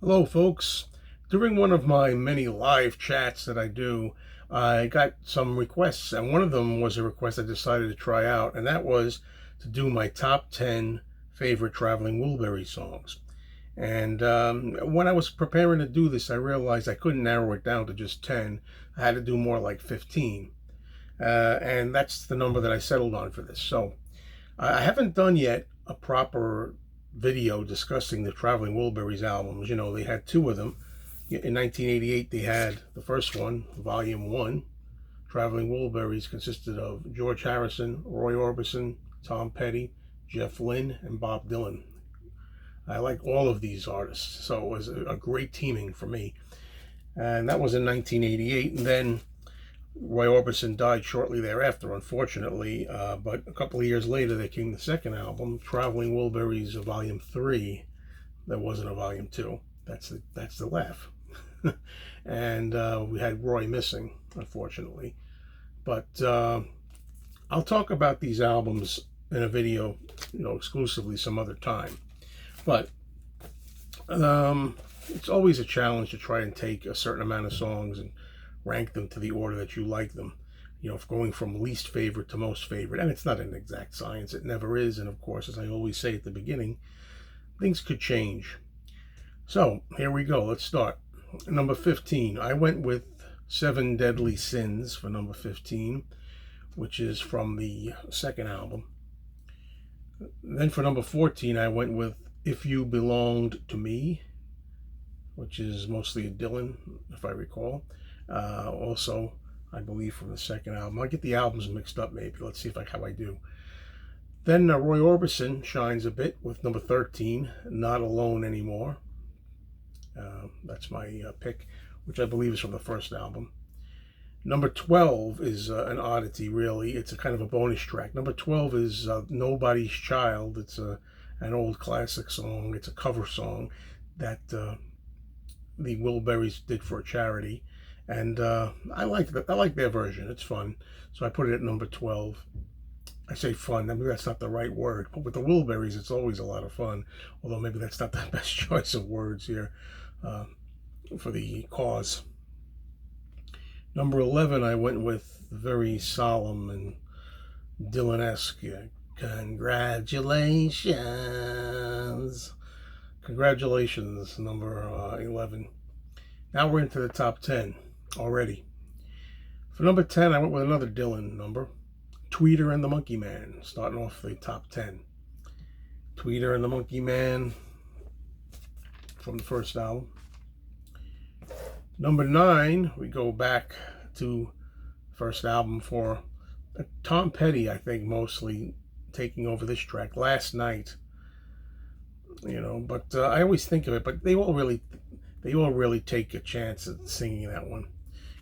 Hello, folks. During one of my many live chats that I do, I got some requests, and one of them was a request I decided to try out, and that was to do my top 10 favorite traveling Wilbury songs. And when I was preparing to do this, I realized I couldn't narrow it down to just 10. I had to do more like 15. And that's the number that I settled on for this. So I haven't done yet a proper video discussing the Traveling Wilburys albums. You know, they had two of them. In 1988, they had the first one, Volume 1. Traveling Wilburys consisted of George Harrison, Roy Orbison, Tom Petty, Jeff Lynne, and Bob Dylan. I like all of these artists, so it was a great teaming for me. And that was in 1988. And then Roy Orbison died shortly thereafter, unfortunately, but a couple of years later there came the second album, Traveling Wilburys Volume 3. There wasn't a Volume 2. That's the laugh. And we had Roy missing, unfortunately. But I'll talk about these albums in a video, exclusively some other time. But it's always a challenge to try and take a certain amount of songs and rank them to the order that you like them, going from least favorite to most favorite. And it's not an exact science, it never is. And of course, as I always say at the beginning, things could change. So here we go. Let's start. Number 15, I went with Seven Deadly Sins for number 15, which is from the second album. Then for number 14, I went with If You Belonged to Me, which is mostly a Dylan, if I recall. Also, I believe from the second album. I get the albums mixed up maybe. Let's see how I do. Then Roy Orbison shines a bit with number 13, Not Alone Anymore. That's my pick, which I believe is from the first album. Number 12 is an oddity, really. It's a kind of a bonus track. Number 12 is Nobody's Child. It's an old classic song. It's a cover song that the Wilburys did for a charity. And I like their version. It's fun. So I put it at number 12. I say fun. I mean, that's not the right word. But with the Wilburys, it's always a lot of fun. Although maybe that's not the best choice of words here for the cause. Number 11, I went with very solemn and Dylan-esque. Congratulations. Congratulations, number 11. Now we're into the top 10 already. For number 10, I went with another Dylan number, Tweeter and the Monkey Man, starting off the top 10. Tweeter and the Monkey Man from the first album. Number 9, we go back to the first album for Tom Petty, I think, mostly taking over this track, Last Night. But I always think of it, but they all really take a chance at singing that one.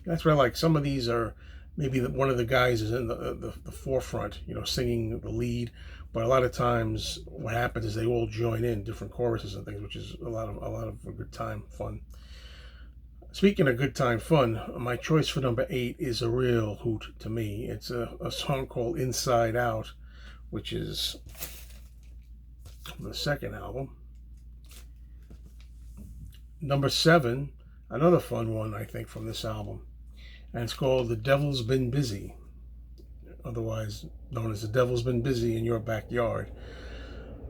That's where, like, some of these are maybe one of the guys is in the forefront, singing the lead. But a lot of times, what happens is they all join in different choruses and things, which is a lot of a good time fun. Speaking of good time fun, my choice for number 8 is a real hoot to me. It's a song called Inside Out, which is the second album. Number 7, another fun one, I think, from this album. And it's called The Devil's Been Busy, otherwise known as The Devil's Been Busy in Your Backyard.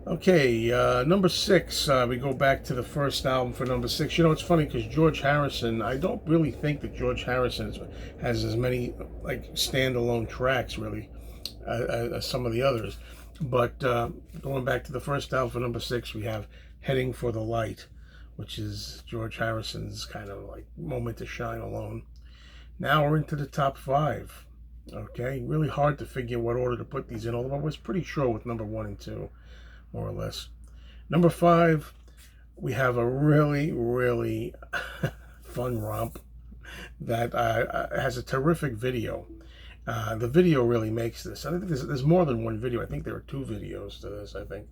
Okay, number 6, we go back to the first album for number 6. It's funny because George Harrison, I don't really think that George Harrison has as many like standalone tracks really as some of the others. But going back to the first album for number 6, we have Heading for the Light, which is George Harrison's kind of like moment to shine alone. Now we're into the top 5. Okay, really hard to figure what order to put these in, although I was pretty sure with number 1 and 2. More or less. Number 5, we have a really, really fun romp that has a terrific video. The video really makes this. I think there's more than one video. I think there are 2 videos to this, I think.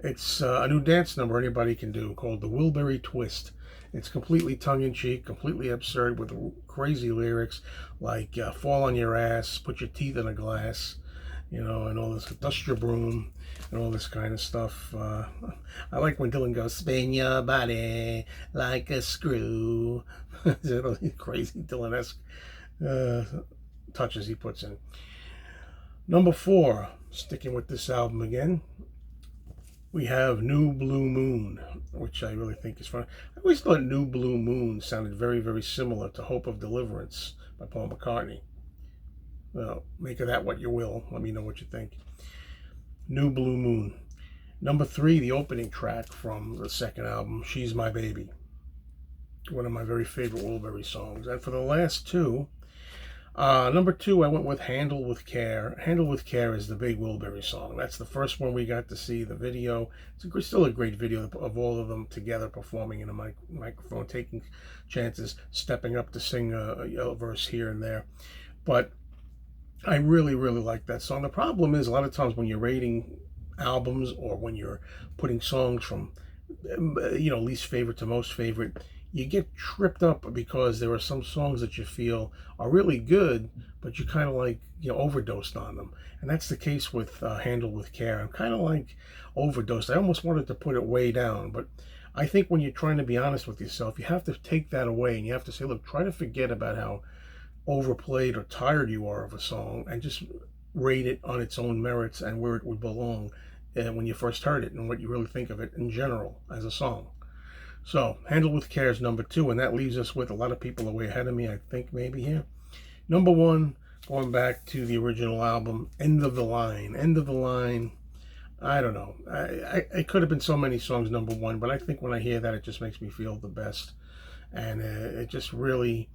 It's a new dance number anybody can do called the Wilbury Twist. It's completely tongue-in-cheek, completely absurd with crazy lyrics like fall on your ass, put your teeth in a glass, you know, and all this dust your broom and all this kind of stuff. I like when Dylan goes, spin your body like a screw. Crazy Dylan-esque touches he puts in. Number 4, sticking with this album again, we have New Blue Moon, which I really think is fun. I always thought New Blue Moon sounded very, very similar to Hope of Deliverance by Paul McCartney. Well, make of that what you will. Let me know what you think. New Blue Moon. Number 3, the opening track from the second album, She's My Baby. One of my very favorite Wilburys songs. And for the last 2, number 2, I went with Handle with Care. Handle with Care is the big Wilburys song. That's the first one we got to see, the video. It's still a great video of all of them together performing in a microphone, taking chances, stepping up to sing a verse here and there. But I really, really like that song. The problem is a lot of times when you're rating albums or when you're putting songs from, least favorite to most favorite, you get tripped up because there are some songs that you feel are really good, but you kind of like, overdosed on them. And that's the case with Handle with Care. I'm kind of like overdosed. I almost wanted to put it way down, but I think when you're trying to be honest with yourself, you have to take that away and you have to say, look, try to forget about how overplayed or tired you are of a song and just rate it on its own merits and where it would belong when you first heard it and what you really think of it in general as a song. So, Handle with Care is number 2, and that leaves us with a lot of people are way ahead of me, I think, maybe here. Number 1, going back to the original album, End of the Line. End of the Line, I don't know. It could have been so many songs number 1, but I think when I hear that, it just makes me feel the best. And it just really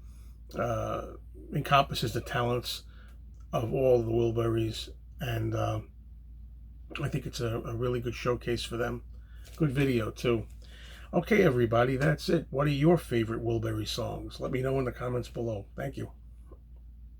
encompasses the talents of all the Wilburys, and I think it's a really good showcase for them. Good video, too. Okay, everybody, that's it. What are your favorite Wilburys songs? Let me know in the comments below. Thank you.